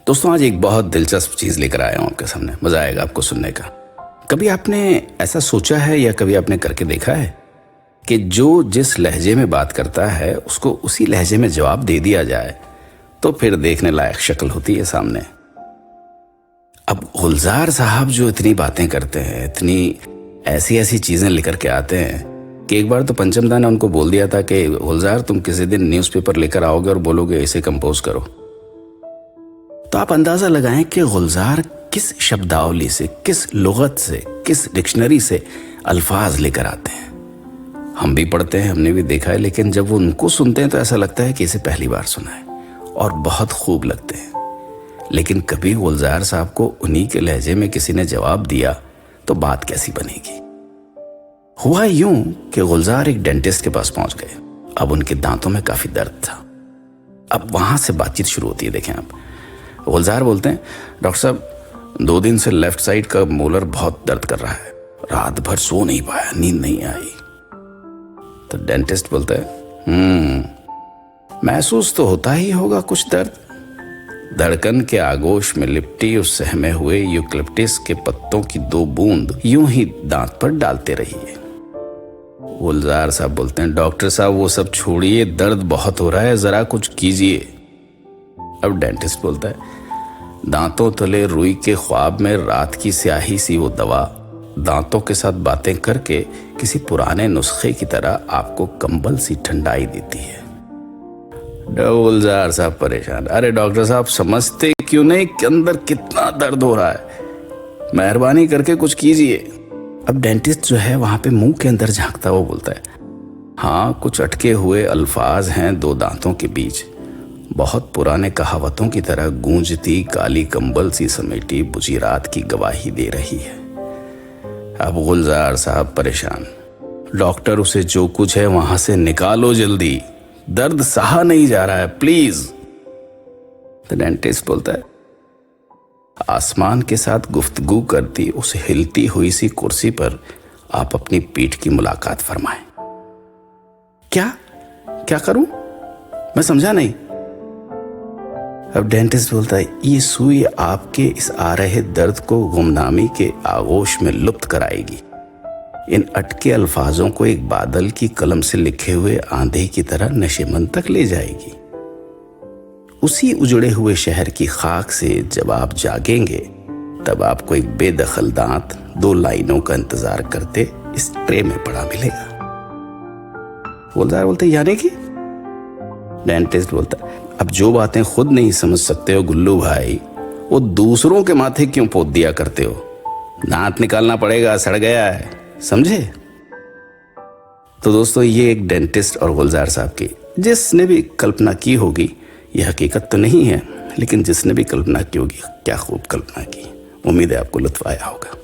दोस्तों, आज एक बहुत दिलचस्प चीज़ लेकर आया हूँ आपके सामने। मज़ा आएगा आपको सुनने का। कभी आपने ऐसा सोचा है या कभी आपने करके देखा है कि जो जिस लहजे में बात करता है उसको उसी लहजे में जवाब दे दिया जाए तो फिर देखने लायक शक्ल होती है सामने। अब गुलजार साहब जो इतनी बातें करते हैं, इतनी ऐसी ऐसी चीज़ें लेकर के आते हैं कि एक बार तो पंचमदा ने उनको बोल दिया था कि गुलजार, तुम किसी दिन न्यूज़पेपर लेकर आओगे और बोलोगे इसे कंपोज करो। तो आप अंदाज़ा लगाएं कि गुलजार किस शब्दावली से, किस लुगत से, किस डिक्शनरी से अल्फाज लेकर आते हैं। हम भी पढ़ते हैं, हमने भी देखा है, लेकिन जब वो उनको सुनते हैं तो ऐसा लगता है कि इसे पहली बार सुना है और बहुत खूब लगते हैं। लेकिन कभी गुलजार साहब को उन्हीं के लहजे में किसी ने जवाब दिया तो बात कैसी बनेगी। हुआ यूं कि गुलजार एक डेंटिस्ट के पास पहुंच गए। अब उनके दांतों में काफी दर्द था। अब वहां से बातचीत शुरू होती है। देखें आप, गुलजार बोलते हैं, डॉक्टर साहब 2 दिन से लेफ्ट साइड का मोलर बहुत दर्द कर रहा है, रात भर सो नहीं पाया, नींद नहीं आई। तो डेंटिस्ट बोलता है, महसूस तो होता ही होगा कुछ दर्द। धड़कन के आगोश में लिपटी उस सहमे हुए यूकलिप्टिस के पत्तों की 2 बूंद यूं ही दांत पर डालते रहिए। गुलजार साहब बोलते हैं, डॉक्टर साहब वो सब छोड़िए, दर्द बहुत हो रहा है, जरा कुछ कीजिए। अब डेंटिस्ट बोलता है, दांतों तले रुई के ख्वाब में रात की स्याही सी वो दवा दांतों के साथ बातें करके किसी पुराने नुस्खे की तरह आपको कंबल सी ठंडाई देती है। गुलजार साहब परेशान, अरे डॉक्टर साहब समझते क्यों नहीं कि अंदर कितना दर्द हो रहा है, मेहरबानी करके कुछ कीजिए। अब डेंटिस्ट जो है वहां पे मुंह के अंदर झांकता वो बोलता है, हाँ कुछ अटके हुए अल्फाज हैं 2 दांतों के बीच, बहुत पुराने कहावतों की तरह गूंजती काली कंबल सी समेटी बुझी रात की गवाही दे रही है। अब गुलजार साहब परेशान, डॉक्टर उसे जो कुछ है वहां से निकालो जल्दी, दर्द सहा नहीं जा रहा है, प्लीज। तो डेंटिस्ट बोलता है, आसमान के साथ गुफ्तगू करती उस हिलती हुई सी कुर्सी पर आप अपनी पीठ की मुलाकात फरमाएं। क्या क्या करूं, मैं समझा नहीं। अब डेंटिस्ट बोलता है, ये सुई आपके इस आ रहे दर्द को गुमनामी के आगोश में लुप्त कराएगी, इन अटके अल्फाजों को एक बादल की कलम से लिखे हुए आंधी की तरह नशेमंद तक ले जाएगी। उसी उजड़े हुए शहर की खाक से जब आप जागेंगे तब आपको एक बेदखल दांत 2 लाइनों का इंतजार करते इस ट्रे में पड़ा मिलेगा। गुलजार बोलते, यानी कि? डेंटिस्ट बोलता, अब जो बातें खुद नहीं समझ सकते हो गुल्लू भाई, वो दूसरों के माथे क्यों पोत दिया करते हो। दांत निकालना पड़ेगा, सड़ गया है, समझे। तो दोस्तों, ये एक डेंटिस्ट और गुलजार साहब की जिसने भी कल्पना की होगी, यह हकीकत तो नहीं है, लेकिन जिसने भी कल्पना की होगी, क्या खूब कल्पना की। उम्मीद है आपको लुत्फ आया होगा।